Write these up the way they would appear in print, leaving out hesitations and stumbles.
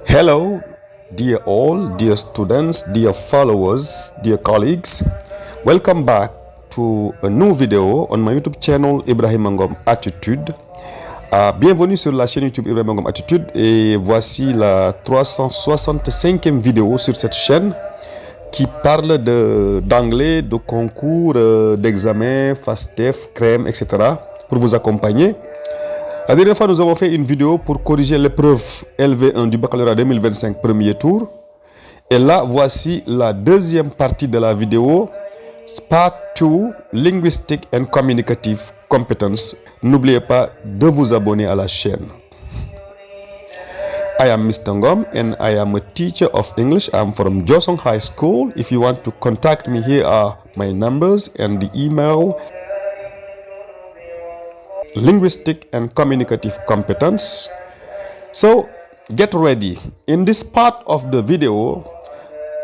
Hello, dear all, dear students, dear followers, dear colleagues. Welcome back to a new video on my YouTube channel Ibrahim Ngom Attitude. Bienvenue sur la chaîne YouTube Ibrahim Ngom Attitude et voici la 365e vidéo sur cette chaîne qui parle d'anglais, de concours, d'examen, FASTEF, CREM, etc. pour vous accompagner. La dernière fois, nous avons fait une vidéo pour corriger l'épreuve LV1 du baccalauréat 2025 premier tour. Et là, voici la deuxième partie de la vidéo, Part 2, Linguistic and Communicative Competence. N'oubliez pas de vous abonner à la chaîne. I am Mr. Ngom and I am a teacher of English. I'm from Josong High School. If you want to contact me, here are my numbers and the email. Linguistic and communicative competence. So get ready. In this part of the video,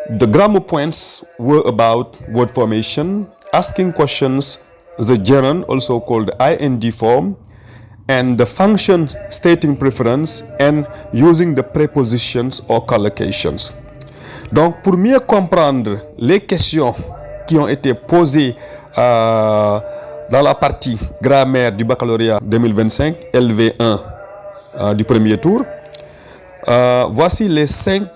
the grammar points were about word formation, asking questions, the gerund, also called ing form, and the function stating preference, and using the prepositions or collocations. Donc pour mieux comprendre les questions qui ont été posées dans la partie grammaire du baccalauréat 2025, LV1 du premier tour, voici les 5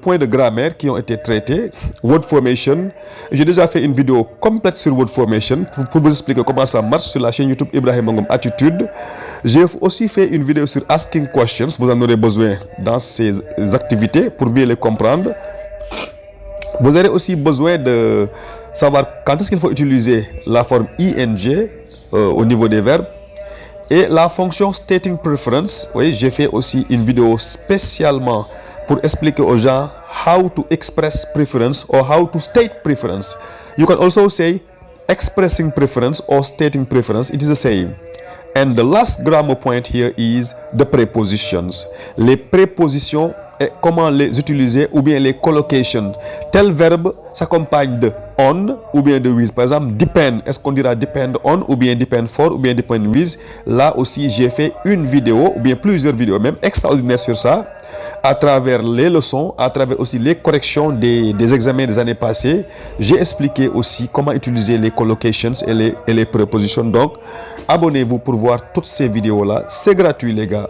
points de grammaire qui ont été traités. Word formation. J'ai déjà fait une vidéo complète sur word formation pour vous expliquer comment ça marche sur la chaîne YouTube Ibrahim Ngom Attitude. J'ai aussi fait une vidéo sur asking questions. Vous en aurez besoin dans ces activités pour bien les comprendre. Vous aurez aussi besoin de savoir quand est-ce qu'il faut utiliser la forme ing au niveau des verbes et la fonction stating preference. Oui, j'ai fait aussi une vidéo spécialement pour expliquer aux gens how to express preference or how to state preference. You can also say expressing preference or stating preference. It is the same. And the last grammar point here is the prepositions. Les prépositions et comment les utiliser ou bien les collocations. Tel verbe s'accompagne de on ou bien de with. Par exemple, depend. Est-ce qu'on dira depend on ou bien depend for ou bien depend with? Là aussi, j'ai fait une vidéo ou bien plusieurs vidéos même extraordinaires sur ça, à travers les leçons, à travers aussi les corrections des examens des années passées. J'ai expliqué aussi comment utiliser les collocations et les prépositions. Donc, abonnez-vous pour voir toutes ces vidéos-là. C'est gratuit, les gars.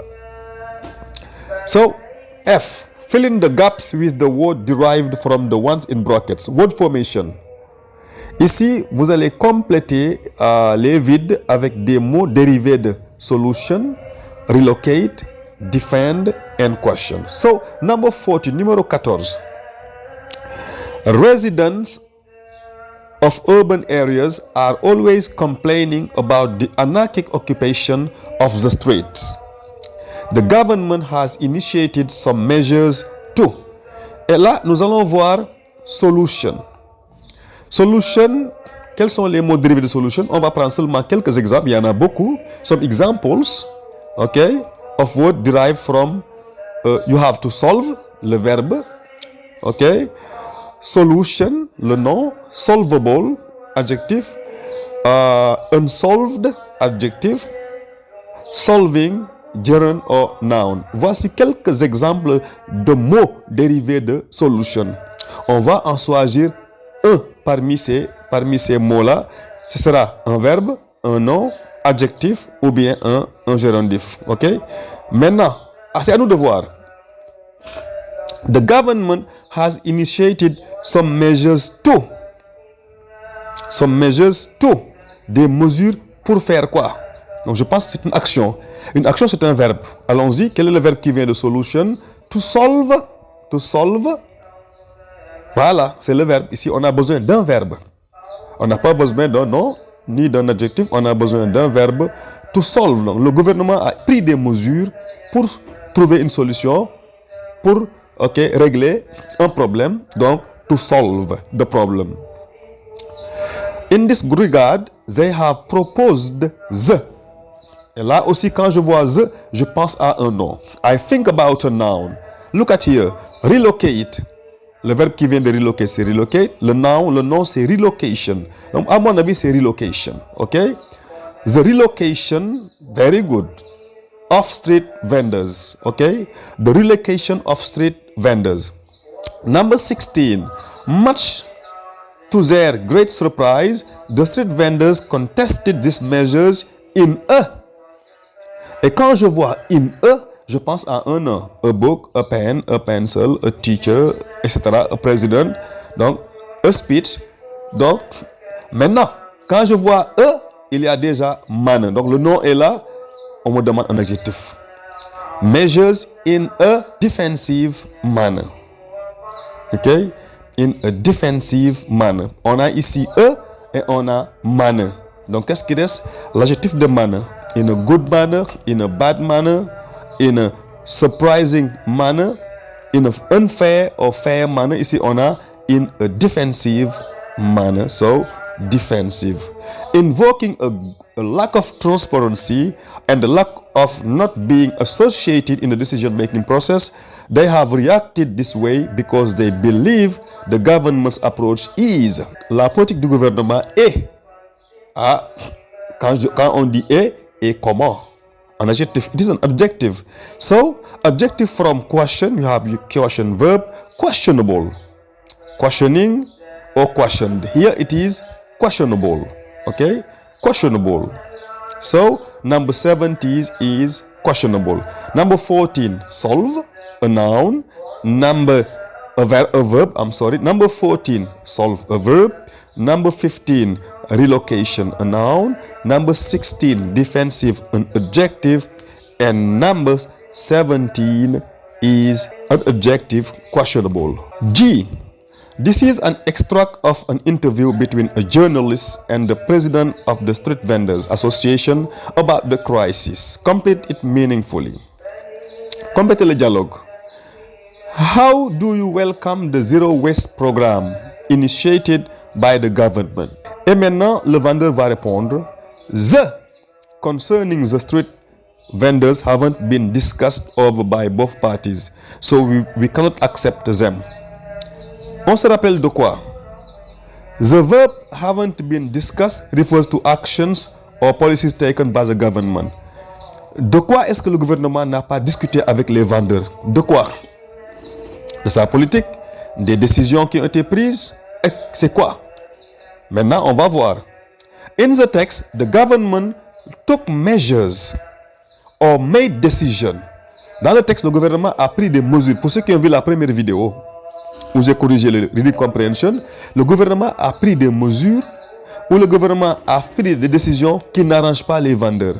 So, F. Fill in the gaps with the word derived from the ones in brackets. Word formation. Ici, vous allez compléter les vides avec des mots dérivés de solution, relocate, defend, and question. So, number 14, numéro 14. Residents of urban areas are always complaining about the anarchic occupation of the streets. The government has initiated some measures too. Et là, nous allons voir solution. Solution, quels sont les mots dérivés de solution? On va prendre seulement quelques exemples. Il y en a beaucoup. Some examples, okay, of word derived from you have to solve, le verbe, okay. Solution, le nom. Solvable, adjectif. Unsolved, adjectif. Solving, gerund or noun. Voici quelques exemples de mots dérivés de solution. On va en choisir un parmi ces mots-là. Ce sera un verbe, un nom, adjectif ou bien un gérondif. Ok? Maintenant, c'est à nous de voir. The government has initiated some measures too. Some measures too. Des mesures pour faire quoi? Donc je pense que c'est une action. Une action, c'est un verbe. Allons-y. Quel est le verbe qui vient de solution? To solve. To solve. Voilà, c'est le verbe. Ici, on a besoin d'un verbe. On n'a pas besoin d'un nom ni d'un adjectif. On a besoin d'un verbe. To solve. Donc, le gouvernement a pris des mesures pour trouver une solution, pour régler un problème. Donc, to solve the problem. In this regard, they have proposed the. Et là aussi, quand je vois the, je pense à un nom. I think about a noun. Look at here. Relocate. Le verbe qui vient de relocate, c'est relocate. Le nom, c'est relocation. Donc, à mon avis, c'est relocation. OK? The relocation, very good. of street vendors. Okay, the relocation of street vendors. Number 16, much to their great surprise, the street vendors contested these measures in a. Et quand je vois in a, je pense à un a book, a pen, a pencil, a teacher, etc., a president, donc a speech. Donc maintenant, quand je vois a, il y a déjà manner. Donc le nom est là, on me demande un adjectif. Measures in a defensive manner. Ok? In a defensive manner. On a ici a et on a manner. Donc qu'est-ce qui reste? L'adjectif de manner. In a good manner, in a bad manner, in a surprising manner, in an unfair or fair manner. Ici on a in a defensive manner. So defensive. Invoking a lack of transparency and the lack of not being associated in the decision-making process, they have reacted this way because they believe the government's approach is. La politique du gouvernement est. Quand on dit est comment? An adjective. It is an adjective. So, adjective from question, you have your question verb, questionable. Questioning or questioned. Here it is questionable. Okay? Questionable. So, number 17 is questionable. Number 14, solve, a noun. A verb, Number 14, solve, a verb. Number 15, relocation, a noun. Number 16, defensive, an adjective. And number 17 is an adjective, questionable. G. This is an extract of an interview between a journalist and the president of the Street Vendors Association about the crisis. Complete it meaningfully. Complétez le dialogue. How do you welcome the Zero Waste program initiated by the government? Et maintenant, le vendeur va répondre. The concerning the street vendors haven't been discussed over by both parties, so we cannot accept them. On se rappelle de quoi? The verb haven't been discussed refers to actions or policies taken by the government. De quoi est-ce que le gouvernement n'a pas discuté avec les vendeurs? De quoi? De sa politique, des décisions qui ont été prises. C'est quoi? Maintenant, on va voir. In the text, the government took measures or made decisions. Dans le texte, le gouvernement a pris des mesures. Pour ceux qui ont vu la première vidéo, où j'ai corrigé le reading comprehension, le gouvernement a pris des mesures où le gouvernement a pris des décisions qui n'arrangent pas les vendeurs.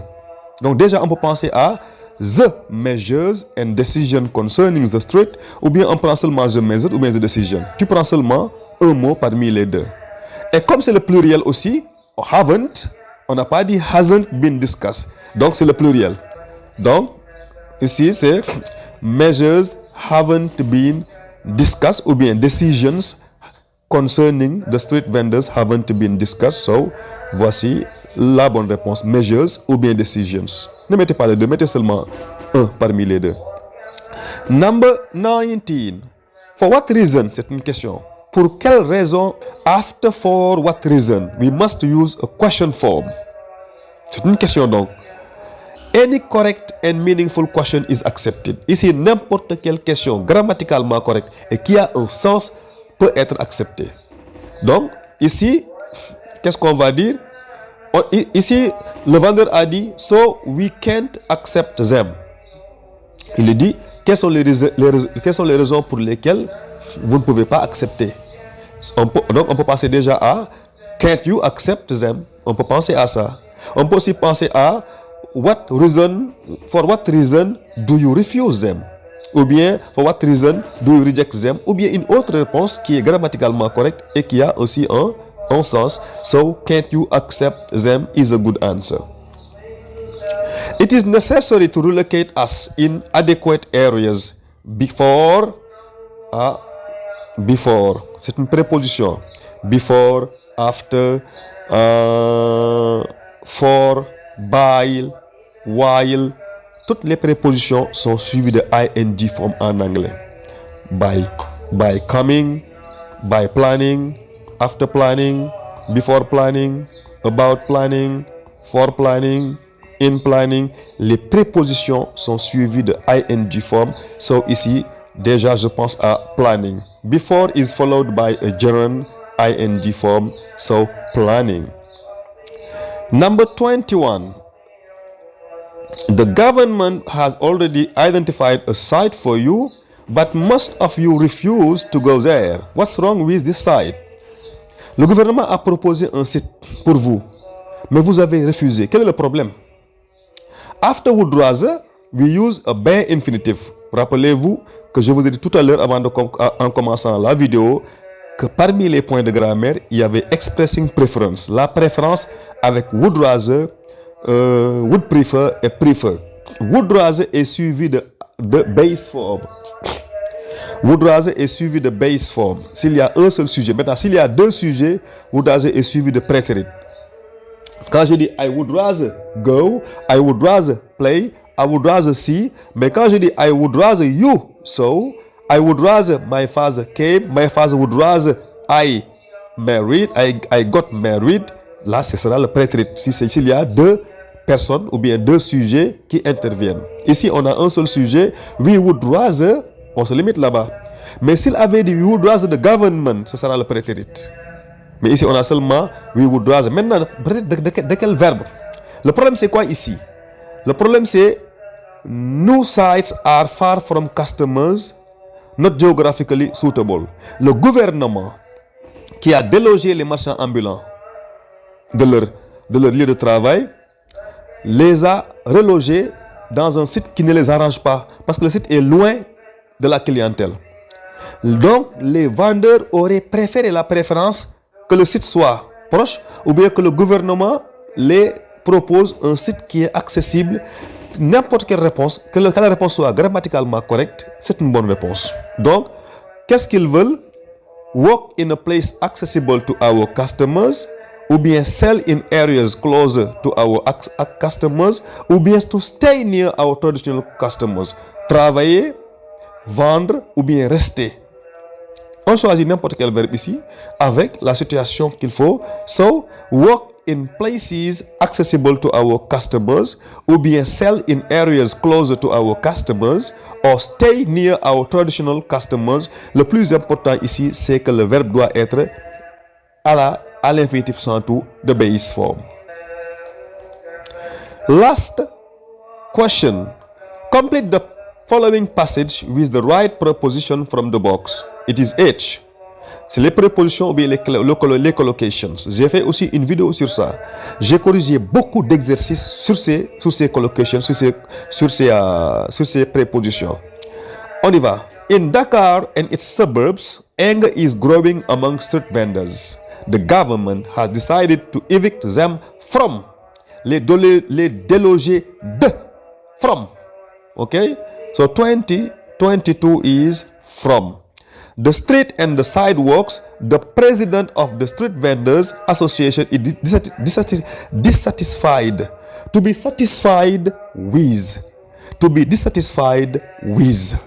Donc déjà, on peut penser à the measures and decisions concerning the street, ou bien on prend seulement the measures ou bien the decision. Tu prends seulement un mot parmi les deux. Et comme c'est le pluriel aussi, haven't, on n'a pas dit hasn't been discussed. Donc c'est le pluriel. Donc ici c'est measures haven't been discussed, ou bien decisions concerning the street vendors haven't been discussed. So voici la bonne réponse, measures ou bien decisions. Ne mettez pas les deux, mettez seulement un parmi les deux. Number 19. For what reason? C'est une question. Pour quelle raison? After for what reason? We must use a question form. C'est une question donc. Any correct and meaningful question is accepted. Ici, n'importe quelle question grammaticalement correcte et qui a un sens peut être acceptée. Donc, ici, qu'est-ce qu'on va dire? Ici, le vendeur a dit, so we can't accept them. Il dit, quelles sont les raisons pour lesquelles vous ne pouvez pas accepter? Donc, on peut penser déjà à, can't you accept them? On peut penser à ça. On peut aussi penser à, for what reason do you refuse them? Ou bien, for what reason do you reject them? Ou bien une autre réponse qui est grammaticalement correcte et qui a aussi un sens. So, can't you accept them is a good answer. It is necessary to relocate us in adequate areas before. C'est une préposition. Before, after, for, while. Toutes les prépositions sont suivies de ing form en anglais. By coming, by planning, after planning, before planning, about planning, for planning, In planning, les prépositions sont suivies de ing form. So ici, déjà, je pense à planning. Before is followed by a gerund ing form. So planning. Number 21. The government has already identified a site for you, but most of you refuse to go there. What's wrong with this site? Le gouvernement a proposé un site pour vous, mais vous avez refusé. Quel est le problème? After would rather, we use a bare infinitive. Rappelez-vous que je vous ai dit tout à l'heure, en commençant la vidéo, que parmi les points de grammaire, il y avait expressing preference. La préférence avec would rather, would prefer et prefer. Would rather est suivi de base form. Would rather est suivi de base form. S'il y a un seul sujet. Maintenant, s'il y a deux sujets, would rather est suivi de préféré. Quand je dis I would rather go, I would rather play, I would rather see. Mais quand je dis I would rather you, so I would rather my father came, my father would rather I married, I got married. Là, ce sera le prétérit. S'il y a deux personnes ou bien deux sujets qui interviennent. Ici, on a un seul sujet. We would rather, on se limite là-bas. Mais s'il avait dit we would rather the government, ce sera le prétérit. Mais ici, on a seulement we would rather. Maintenant, de quel verbe? Le problème, c'est quoi ici? Le problème, c'est new sites are far from customers, not geographically suitable. Le gouvernement qui a délogé les marchands ambulants de leur lieu de travail les a relogés dans un site qui ne les arrange pas parce que le site est loin de la clientèle. Donc, les vendeurs auraient préféré la préférence que le site soit proche ou bien que le gouvernement les propose un site qui est accessible. N'importe quelle réponse, que la réponse soit grammaticalement correcte, c'est une bonne réponse. Donc, qu'est-ce qu'ils veulent? Work in a place accessible to our customers, ou bien sell in areas closer to our customers, ou bien to stay near our traditional customers. Travailler, vendre, ou bien rester. On choisit n'importe quel verbe ici avec la situation qu'il faut. So, work in places accessible to our customers, ou bien sell in areas closer to our customers, or stay near our traditional customers. Le plus important ici, c'est que le verbe doit être à l'infinitif sans tout de base form. Last question. Complete the following passage with the right preposition from the box. It is H. C'est les prépositions ou bien les collocations. J'ai fait aussi une vidéo sur ça. J'ai corrigé beaucoup d'exercices sur ces collocations, sur ces prépositions. On y va. In Dakar and its suburbs, anger is growing among street vendors. The government has decided to evict them from. Les déloger de. From. Okay? So 2022 is from. The street and the sidewalks, the president of the Street Vendors Association is dissatisfied. To be satisfied with. To be dissatisfied with.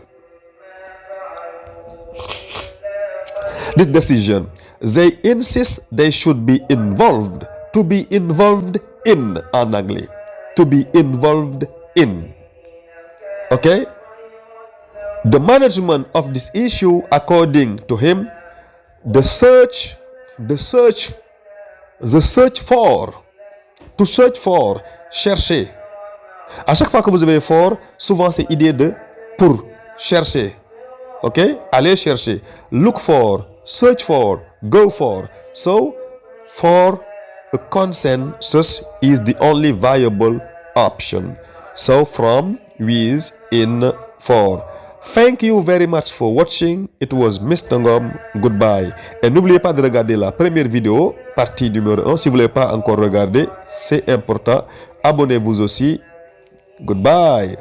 This decision. They insist they should be involved. To be involved in en anglais. To be involved in. Okay? The management of this issue, according to him, the search for, to search for, chercher. À chaque fois que vous avez for, souvent c'est idée de pour, chercher. Ok? Aller chercher. Look for, search for, go for. So, for a consensus is the only viable option. So, from, with, in, for. Thank you very much for watching. It was Mr. Ngom. Goodbye. Et n'oubliez pas de regarder la première vidéo, partie numéro 1. Si vous ne l'avez pas encore regardé, c'est important. Abonnez-vous aussi. Goodbye.